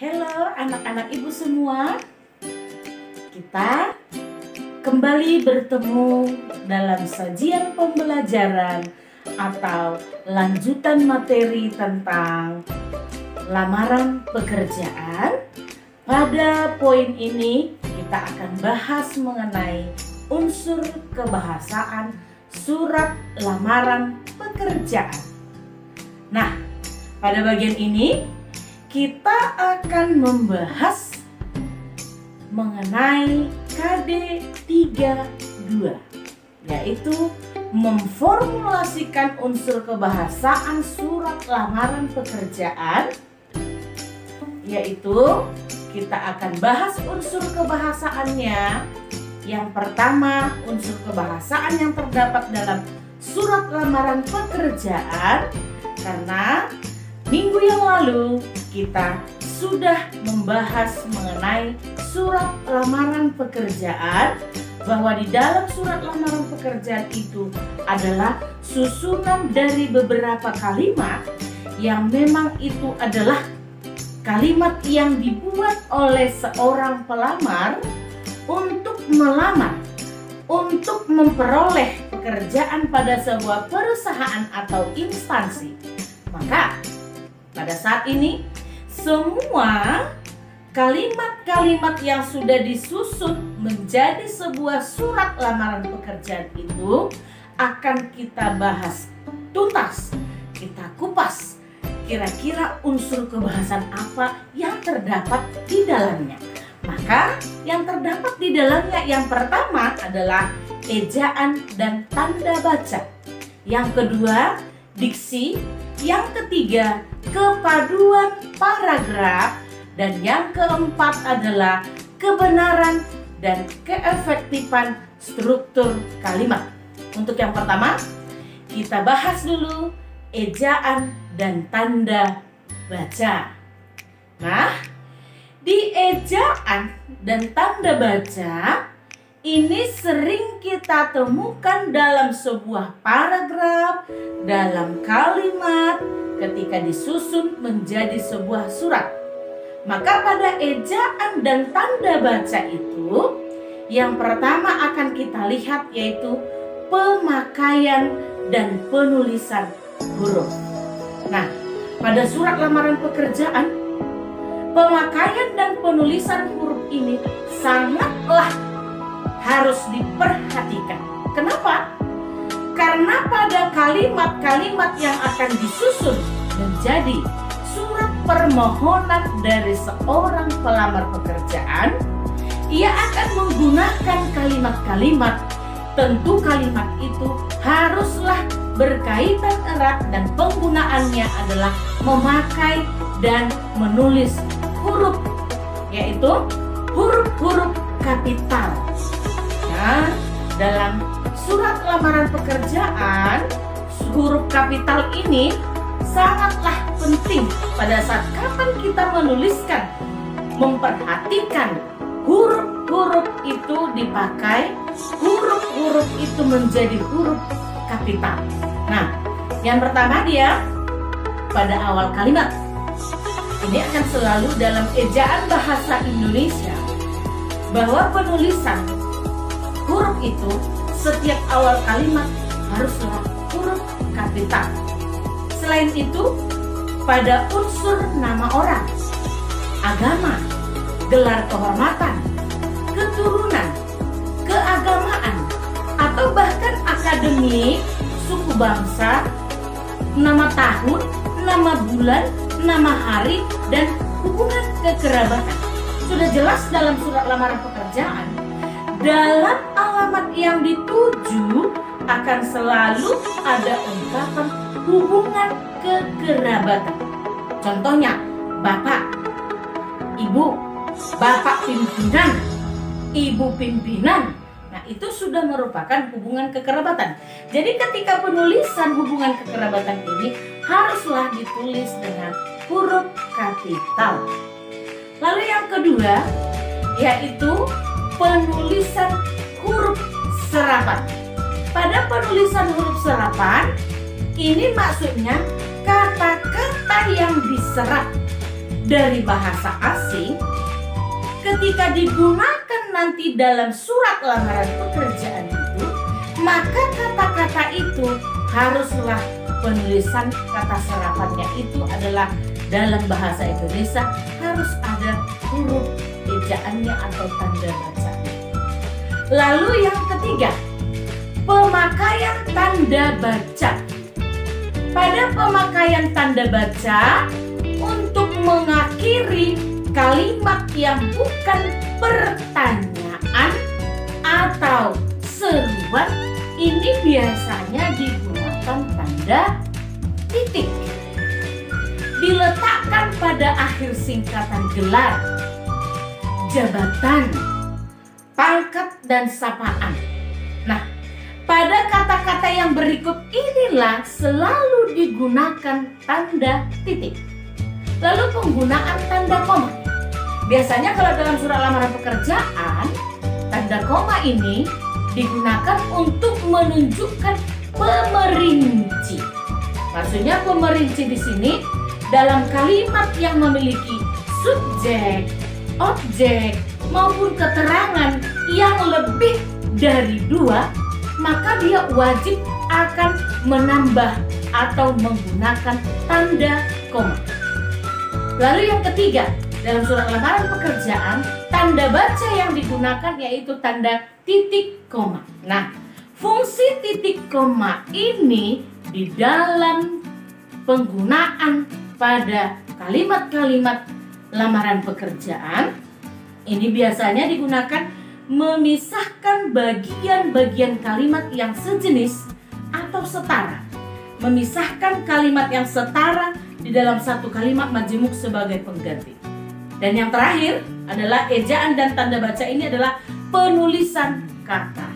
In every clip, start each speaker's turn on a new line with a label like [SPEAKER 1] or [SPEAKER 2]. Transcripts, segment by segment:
[SPEAKER 1] Halo anak-anak ibu semua, kita kembali bertemu dalam sajian pembelajaran atau lanjutan materi tentang lamaran pekerjaan. Pada poin ini kita akan bahas mengenai unsur kebahasaan surat lamaran pekerjaan. Nah, pada bagian ini kita akan membahas mengenai KD 32, yaitu memformulasikan unsur kebahasaan surat lamaran pekerjaan, yaitu kita akan bahas unsur kebahasaannya. Yang pertama, unsur kebahasaan yang terdapat dalam surat lamaran pekerjaan, karena minggu yang lalu kita sudah membahas mengenai surat lamaran pekerjaan, bahwa di dalam surat lamaran pekerjaan itu adalah susunan dari beberapa kalimat yang memang itu adalah kalimat yang dibuat oleh seorang pelamar untuk melamar, untuk memperoleh pekerjaan pada sebuah perusahaan atau instansi. Maka pada saat ini semua kalimat-kalimat yang sudah disusun menjadi sebuah surat lamaran pekerjaan itu akan kita bahas tuntas, kita kupas kira-kira unsur kebahasan apa yang terdapat di dalamnya. Maka yang terdapat di dalamnya yang pertama adalah ejaan dan tanda baca. Yang kedua, diksi. Yang ketiga, kepaduan paragraf. Dan yang keempat adalah kebenaran dan keefektifan struktur kalimat. Untuk yang pertama, kita bahas dulu ejaan dan tanda baca. Nah, di ejaan dan tanda baca ini sering kita temukan dalam sebuah paragraf, dalam kalimat, ketika disusun menjadi sebuah surat. Maka pada ejaan dan tanda baca itu, yang pertama akan kita lihat yaitu pemakaian dan penulisan huruf. Nah, pada surat lamaran pekerjaan, pemakaian dan penulisan huruf ini sangatlah harus diperhatikan. Kenapa? Karena pada kalimat-kalimat yang akan disusun menjadi surat permohonan dari seorang pelamar pekerjaan, ia akan menggunakan kalimat-kalimat. Tentu kalimat itu haruslah berkaitan erat dan penggunaannya adalah memakai dan menulis huruf, yaitu huruf-huruf kapital. Nah, dalam surat lamaran pekerjaan, huruf kapital ini sangatlah penting pada saat kapan kita menuliskan, memperhatikan huruf-huruf itu dipakai, huruf-huruf itu menjadi huruf kapital. Nah, yang pertama dia pada awal kalimat. Ini akan selalu dalam ejaan bahasa Indonesia, bahwa penulisan huruf itu setiap awal kalimat haruslah huruf kapital. Selain itu, pada unsur nama orang, agama, gelar kehormatan, keturunan, keagamaan, atau bahkan akademik, suku bangsa, nama tahun, nama bulan, nama hari, dan hubungan kekerabatan. Sudah jelas dalam surat lamaran pekerjaan, dalam alamat yang dituju akan selalu ada ungkapan hubungan kekerabatan. Contohnya, bapak, ibu, bapak pimpinan, ibu pimpinan. Nah, itu sudah merupakan hubungan kekerabatan. Jadi ketika penulisan hubungan kekerabatan ini haruslah ditulis dengan huruf kapital. Lalu yang kedua yaitu penulisan huruf serapan. Pada penulisan huruf serapan ini maksudnya kata-kata yang diserap dari bahasa asing, ketika digunakan nanti dalam surat lamaran pekerjaan itu, maka kata-kata itu haruslah penulisan kata serapannya itu adalah dalam bahasa Indonesia harus ada huruf ejaannya atau tanda bacanya. Lalu yang ketiga, pemakaian tanda baca. Pada pemakaian tanda baca untuk mengakhiri kalimat yang bukan pertanyaan atau seruan, ini biasanya digunakan tanda titik. Diletakkan pada akhir singkatan gelar, jabatan, pangkat, dan sapaan. Nah, pada kata-kata yang berikut inilah selalu digunakan tanda titik. Lalu penggunaan tanda koma. Biasanya kalau dalam surat lamaran pekerjaan, tanda koma ini digunakan untuk menunjukkan pemerinci. Maksudnya pemerinci di sini dalam kalimat yang memiliki subjek, objek, maupun keterangan yang lebih dari dua, maka dia wajib akan menambah atau menggunakan tanda koma. Lalu yang ketiga, dalam surat lamaran pekerjaan, tanda baca yang digunakan yaitu tanda titik koma. Nah, fungsi titik koma ini di dalam penggunaan pada kalimat-kalimat lamaran pekerjaan ini biasanya digunakan memisahkan bagian-bagian kalimat yang sejenis atau setara. Memisahkan kalimat yang setara di dalam satu kalimat majemuk sebagai pengganti. Dan yang terakhir adalah ejaan dan tanda baca ini adalah penulisan kata.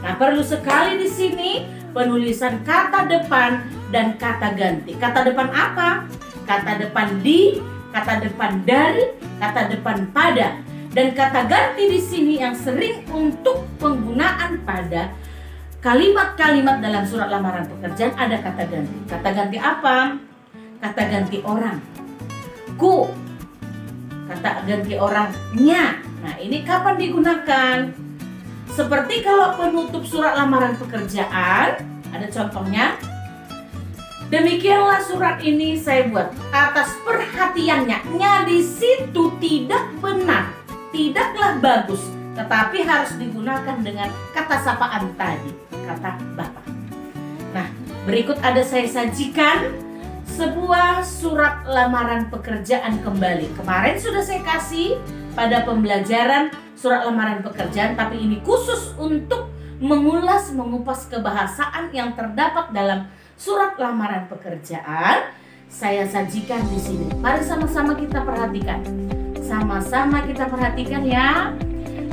[SPEAKER 1] Nah, perlu sekali di sini penulisan kata depan dan kata ganti. Kata depan apa? Kata depan di, kata depan dari, kata depan pada. Dan kata ganti di sini yang sering untuk penggunaan pada kalimat-kalimat dalam surat lamaran pekerjaan ada kata ganti. Kata ganti apa? Kata ganti orang. Ku. Kata ganti orangnya. Nah, ini kapan digunakan? Seperti kalau penutup surat lamaran pekerjaan, ada contohnya. Demikianlah surat ini saya buat atas perhatiannya. Nya di situ tidak benar, tidaklah bagus, tetapi harus digunakan dengan kata sapaan tadi, kata Bapak. Nah, berikut ada saya sajikan sebuah surat lamaran pekerjaan kembali. Kemarin sudah saya kasih pada pembelajaran surat lamaran pekerjaan, tapi ini khusus untuk mengulas, mengupas kebahasaan yang terdapat dalam surat lamaran pekerjaan. Saya sajikan di sini. Mari sama-sama kita perhatikan. Sama-sama kita perhatikan ya.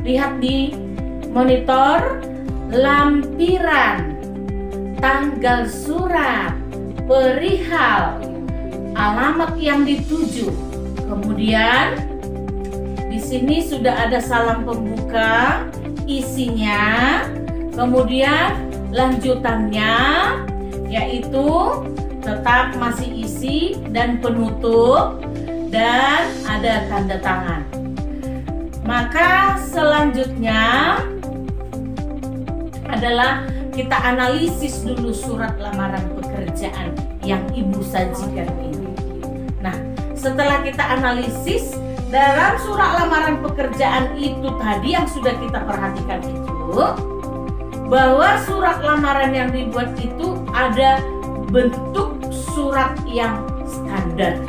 [SPEAKER 1] Lihat di monitor lampiran, tanggal surat, perihal, alamat yang dituju. Kemudian di sini sudah ada salam pembuka, isinya. Kemudian lanjutannya yaitu tetap masih isi dan penutup, dan ada tanda tangan. Maka selanjutnya adalah kita analisis dulu surat lamaran pekerjaan yang Ibu sajikan ini. Nah, setelah kita analisis dalam surat lamaran pekerjaan itu tadi yang sudah kita perhatikan itu, bahwa surat lamaran yang dibuat itu ada bentuk surat yang standar.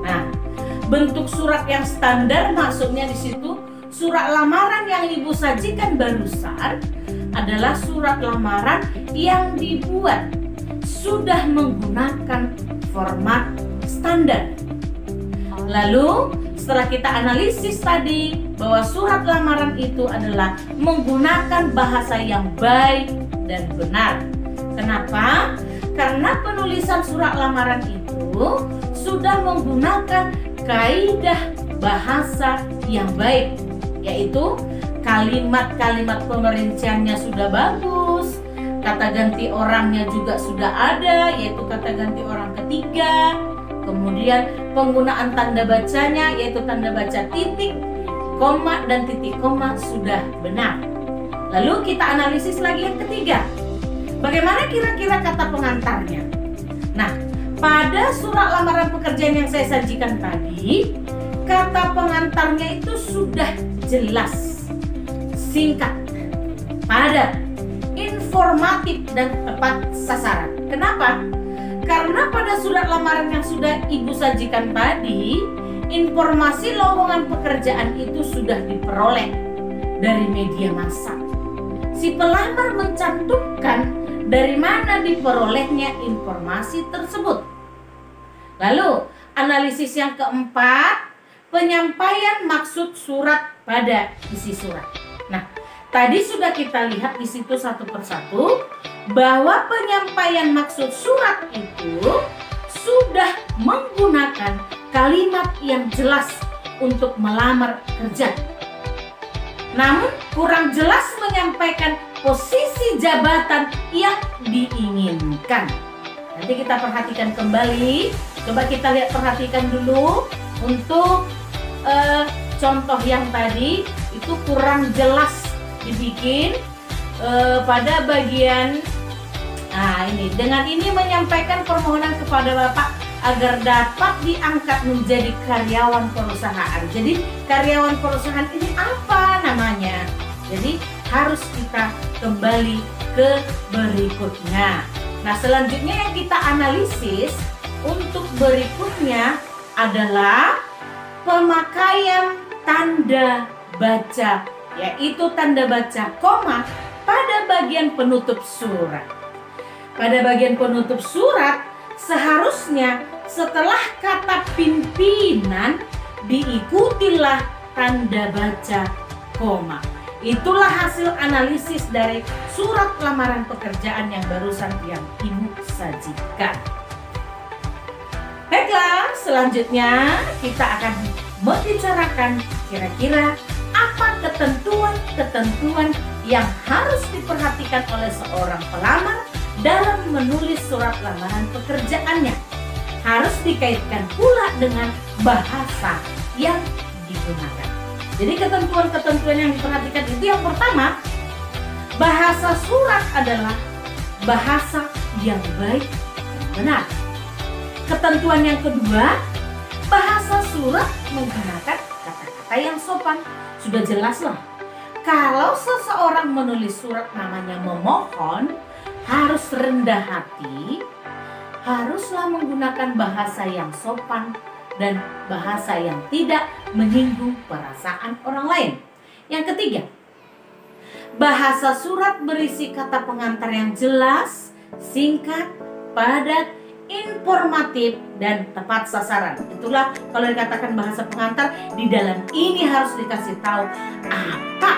[SPEAKER 1] Nah, bentuk surat yang standar maksudnya di situ surat lamaran yang Ibu sajikan barusan adalah surat lamaran yang dibuat sudah menggunakan format standar. Lalu setelah kita analisis tadi bahwa surat lamaran itu adalah menggunakan bahasa yang baik dan benar. Kenapa? Karena penulisan surat lamaran itu sudah menggunakan kaidah bahasa yang baik, yaitu kalimat-kalimat pemerinciannya sudah bagus, kata ganti orangnya juga sudah ada, yaitu kata ganti orang ketiga, kemudian penggunaan tanda bacanya yaitu tanda baca titik, koma, dan titik koma sudah benar. Lalu kita analisis lagi yang ketiga. Bagaimana kira-kira kata pengantarnya? Nah, pada surat lamaran pekerjaan yang saya sajikan tadi, kata pengantarnya itu sudah jelas, singkat, padat, informatif, dan tepat sasaran. Kenapa? Karena pada surat lamaran yang sudah Ibu sajikan tadi, informasi lowongan pekerjaan itu sudah diperoleh dari media massa. Si pelamar mencantumkan dari mana diperolehnya informasi tersebut. Lalu, analisis yang keempat, penyampaian maksud surat pada isi surat. Nah, tadi sudah kita lihat di situ satu persatu bahwa penyampaian maksud surat itu sudah menggunakan kalimat yang jelas untuk melamar kerja. Namun kurang jelas menyampaikan posisi jabatan yang diinginkan. Nanti kita perhatikan kembali. Coba kita perhatikan dulu untuk contoh yang tadi itu kurang jelas dibikin pada bagian. Nah, ini dengan ini menyampaikan permohonan kepada Bapak agar dapat diangkat menjadi karyawan perusahaan. Jadi karyawan perusahaan ini apa namanya? Jadi harus kita kembali ke berikutnya. Nah, selanjutnya yang kita analisis untuk berikutnya adalah pemakaian tanda baca, yaitu tanda baca koma pada bagian penutup surat. Pada bagian penutup surat, seharusnya setelah kata pimpinan diikutilah tanda baca koma. Itulah hasil analisis dari surat lamaran pekerjaan yang barusan yang Ibu sajikan. Baiklah, selanjutnya kita akan membicarakan kira-kira apa ketentuan-ketentuan yang harus diperhatikan oleh seorang pelamar dalam menulis surat lamaran pekerjaannya. Harus dikaitkan pula dengan bahasa yang digunakan. Jadi ketentuan-ketentuan yang diperhatikan itu yang pertama, bahasa surat adalah bahasa yang baik dan benar. Ketentuan yang kedua, bahasa surat menggunakan kata-kata yang sopan. Sudah jelas lah, kalau seseorang menulis surat namanya memohon, harus rendah hati, haruslah menggunakan bahasa yang sopan dan bahasa yang tidak menyinggung perasaan orang lain. Yang ketiga, bahasa surat berisi kata pengantar yang jelas, singkat, padat, informatif, dan tepat sasaran. Itulah kalau dikatakan bahasa pengantar, di dalam ini harus dikasih tahu apa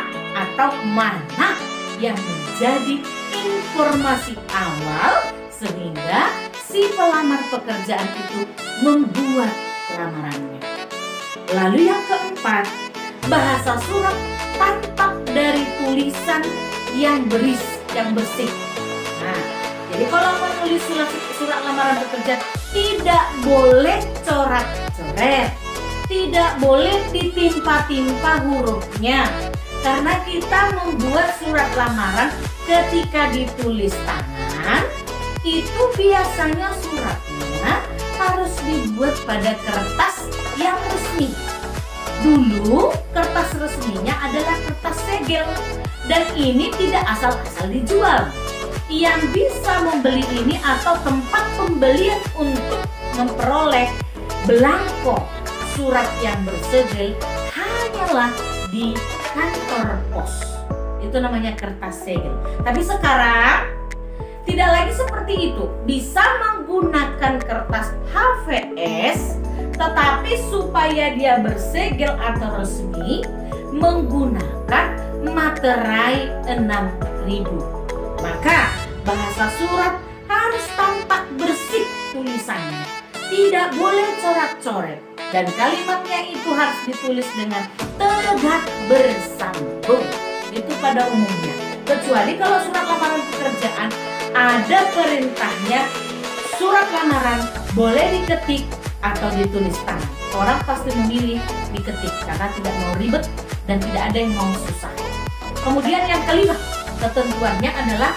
[SPEAKER 1] atau mana yang menjadi informasi awal sehingga si pelamar pekerjaan itu membuat lamarannya. Lalu yang keempat, bahasa surat tampak dari tulisan yang bersih. Nah, jadi kalau menulis surat lamaran pekerjaan tidak boleh coret-coret, tidak boleh ditimpa-timpa hurufnya. Karena kita membuat surat lamaran ketika ditulis tangan, itu biasanya suratnya harus dibuat pada kertas yang resmi. Dulu kertas resminya adalah kertas segel, dan ini tidak asal-asal dijual. Yang bisa membeli ini atau tempat pembelian untuk memperoleh belangko surat yang bersegel hanyalah di kantor pos. Itu namanya kertas segel. Tapi sekarang tidak lagi seperti itu. Bisa menggunakan kertas HVS, tetapi supaya dia bersegel atau resmi menggunakan materai 6000. Maka bahasa surat harus tampak bersih tulisannya. Tidak boleh coret-coret. Dan kalimatnya itu harus ditulis dengan tegak bersambung. Itu pada umumnya. Kecuali kalau surat lamaran pekerjaan ada perintahnya, surat lamaran boleh diketik atau ditulis tangan. Orang pasti memilih diketik karena tidak mau ribet dan tidak ada yang mau susah. Kemudian yang kelima, ketentuannya adalah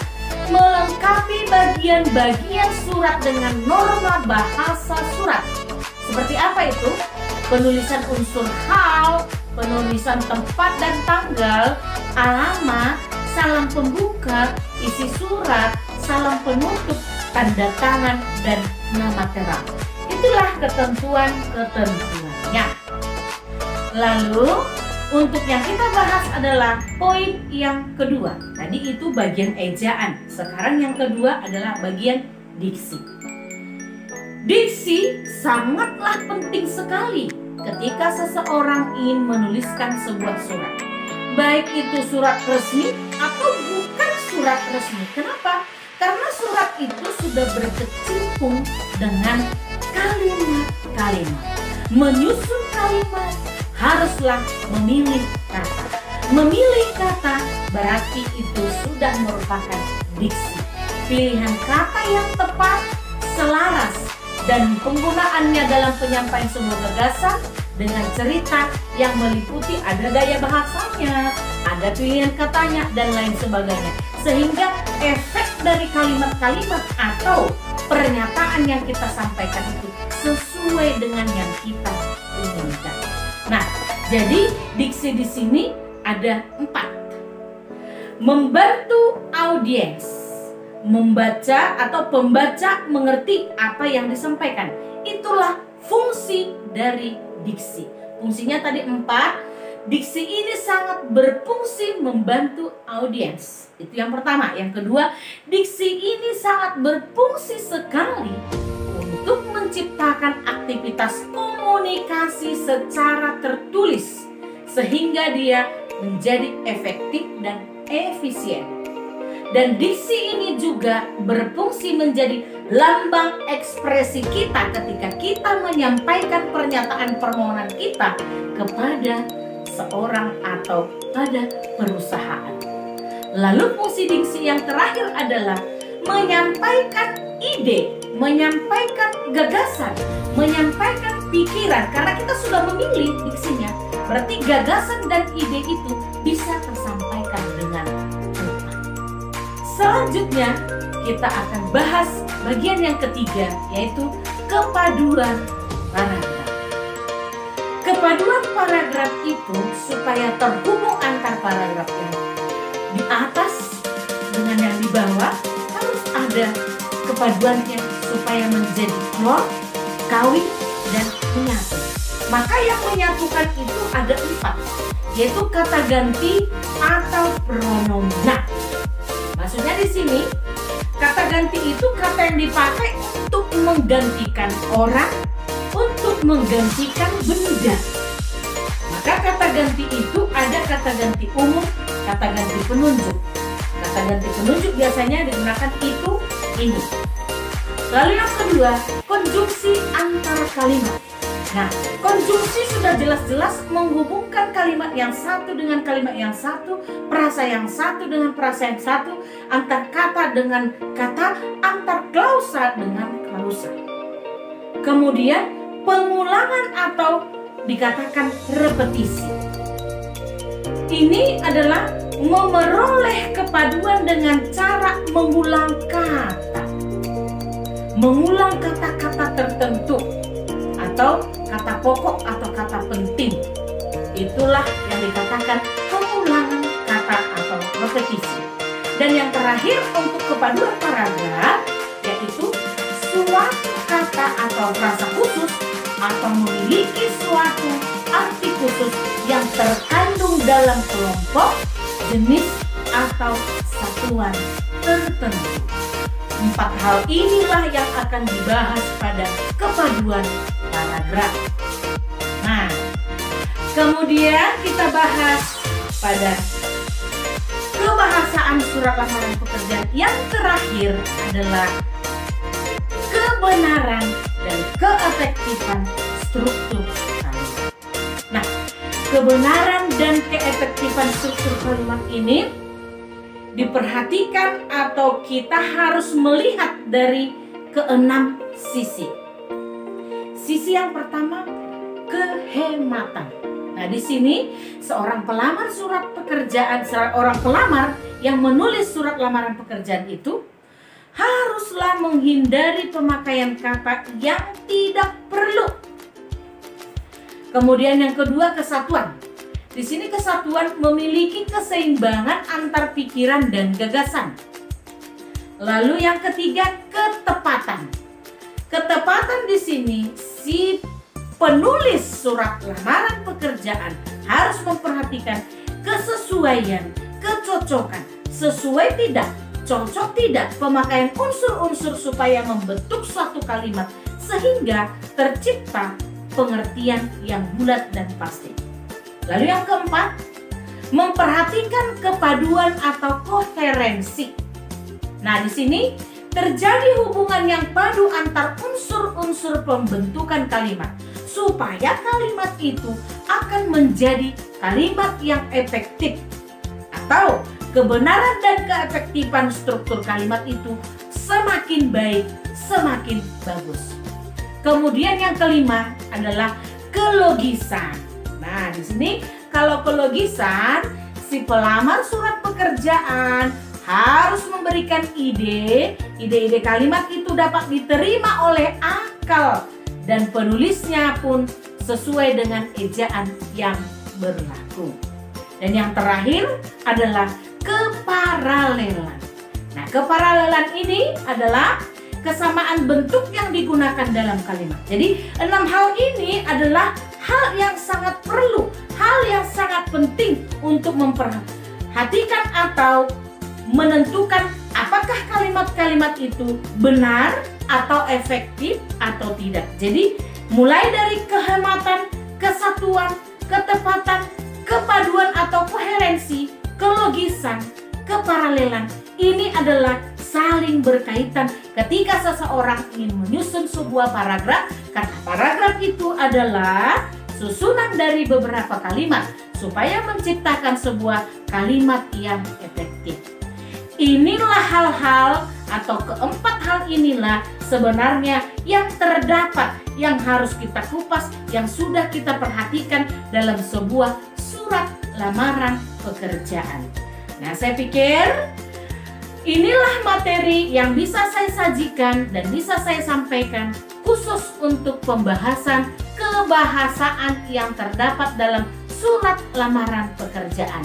[SPEAKER 1] melengkapi bagian-bagian surat dengan norma bahasa surat. Seperti apa itu? Penulisan unsur hal, penulisan tempat dan tanggal, alamat, salam pembuka, isi surat, salam penutup, tanda tangan, dan nama terang. Itulah ketentuan-ketentuannya. Lalu untuk yang kita bahas adalah poin yang kedua. Tadi itu bagian ejaan. Sekarang yang kedua adalah bagian diksi. Diksi sangatlah penting sekali ketika seseorang ingin menuliskan sebuah surat. Baik itu surat resmi atau bukan surat resmi. Kenapa? Karena surat itu sudah berkecimpung dengan kalimat-kalimat. Menyusun kalimat haruslah memilih kata. Memilih kata berarti itu sudah merupakan diksi. Pilihan kata yang tepat, selaras, dan penggunaannya dalam penyampaian sebuah gagasan dengan cerita yang meliputi ada gaya bahasanya, ada pilihan katanya, dan lain sebagainya. Sehingga efek dari kalimat-kalimat atau pernyataan yang kita sampaikan itu sesuai dengan yang kita inginkan. Nah, jadi diksi di sini ada 4. Membantu audiens, membaca atau pembaca mengerti apa yang disampaikan. Itulah fungsi dari diksi. Fungsinya tadi 4. Diksi ini sangat berfungsi membantu audiens. Itu yang pertama. Yang kedua, diksi ini sangat berfungsi sekali untuk menciptakan aktivitas komunikasi secara tertulis sehingga dia menjadi efektif dan efisien. Dan diksi ini juga berfungsi menjadi lambang ekspresi kita ketika kita menyampaikan pernyataan permohonan kita kepada seorang atau pada perusahaan. Lalu fungsi diksi yang terakhir adalah menyampaikan ide, menyampaikan gagasan, menyampaikan pikiran. Karena kita sudah memilih diksinya, berarti gagasan dan ide itu bisa tersampaikan dengan cepat. Selanjutnya kita akan bahas bagian yang ketiga, yaitu kepaduan paragraf. Kepaduan paragraf itu supaya terhubung antar paragraf yang di atas dengan yang di bawah harus ada kepaduannya supaya menjadi klop, kawin, dan menyatu. Maka yang menyatukan itu ada 4, yaitu kata ganti atau pronomen. Nah, maksudnya di sini kata ganti itu kata yang dipakai untuk menggantikan orang, untuk menggantikan benda. Maka kata ganti itu ada kata ganti umum, kata ganti penunjuk. Kata ganti penunjuk biasanya digunakan itu, ini. Lalu yang kedua, konjungsi antar kalimat. Nah, konjungsi sudah jelas-jelas menghubungkan kalimat yang satu dengan kalimat yang satu, frasa yang satu dengan frasa yang satu, antar kata dengan kata, antar klausa dengan klausa. Kemudian pengulangan atau dikatakan repetisi. Ini adalah memeroleh kepaduan dengan cara mengulang kata. Mengulang kata-kata tertentu atau kata pokok atau kata penting. Itulah yang dikatakan pengulangan kata atau repetisi. Dan yang terakhir untuk kepaduan paragraf yaitu suatu kata atau frasa khusus atau memiliki suatu arti khusus yang terkandung dalam kelompok, jenis, atau satuan tertentu. 4 hal inilah yang akan dibahas pada kepaduan paragraf. Nah, kemudian kita bahas pada kebahasaan surat lamaran pekerjaan. Yang terakhir adalah kebenaran dan keefektifan struktur kalimat. Nah, kebenaran dan keefektifan struktur kalimat ini diperhatikan atau kita harus melihat dari ke-6 sisi. Sisi yang pertama, kehematan. Nah, di sini seorang pelamar yang menulis surat lamaran pekerjaan itu haruslah menghindari pemakaian kata yang tidak perlu. Kemudian yang kedua, kesatuan. Di sini kesatuan memiliki keseimbangan antar pikiran dan gagasan. Lalu yang ketiga, ketepatan. Ketepatan di sini si penulis surat lamaran pekerjaan harus memperhatikan kesesuaian, kecocokan, sesuai tidak, cocok tidak, pemakaian unsur-unsur supaya membentuk suatu kalimat sehingga tercipta pengertian yang bulat dan pasti. Lalu yang keempat, memperhatikan kepaduan atau koherensi. Nah, di sini terjadi hubungan yang padu antar unsur-unsur pembentukan kalimat supaya kalimat itu akan menjadi kalimat yang efektif, atau kebenaran dan keefektifan struktur kalimat itu semakin baik, semakin bagus. Kemudian yang kelima adalah kelogisan. Nah, di sini kalau kelogisan, si pelamar surat pekerjaan harus memberikan ide kalimat itu dapat diterima oleh akal dan penulisnya pun sesuai dengan ejaan yang berlaku. Dan yang terakhir adalah keparalelan. Nah, keparalelan ini adalah kesamaan bentuk yang digunakan dalam kalimat. Jadi 6 hal ini adalah hal yang sangat perlu, hal yang sangat penting untuk memperhatikan atau menentukan apakah kalimat-kalimat itu benar atau efektif atau tidak. Jadi mulai dari kehematan, kesatuan, ketepatan, kepaduan atau koherensi, kelogisan, keparalelan, ini adalah saling berkaitan ketika seseorang ingin menyusun sebuah paragraf. Kata paragraf itu adalah susunan dari beberapa kalimat supaya menciptakan sebuah kalimat yang efektif. Inilah hal-hal atau keempat hal inilah sebenarnya yang terdapat, yang harus kita kupas, yang sudah kita perhatikan dalam sebuah surat lamaran pekerjaan. Nah, saya pikir inilah materi yang bisa saya sajikan dan bisa saya sampaikan khusus untuk pembahasan kebahasaan yang terdapat dalam surat lamaran pekerjaan.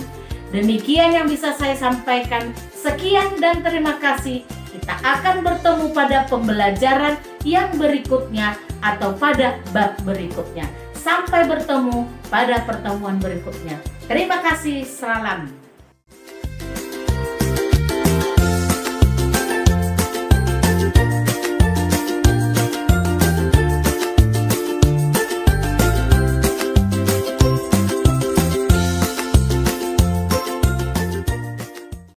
[SPEAKER 1] Demikian yang bisa saya sampaikan. Sekian dan terima kasih. Kita akan bertemu pada pembelajaran yang berikutnya atau pada bab berikutnya. Sampai bertemu pada pertemuan berikutnya. Terima kasih. Salam.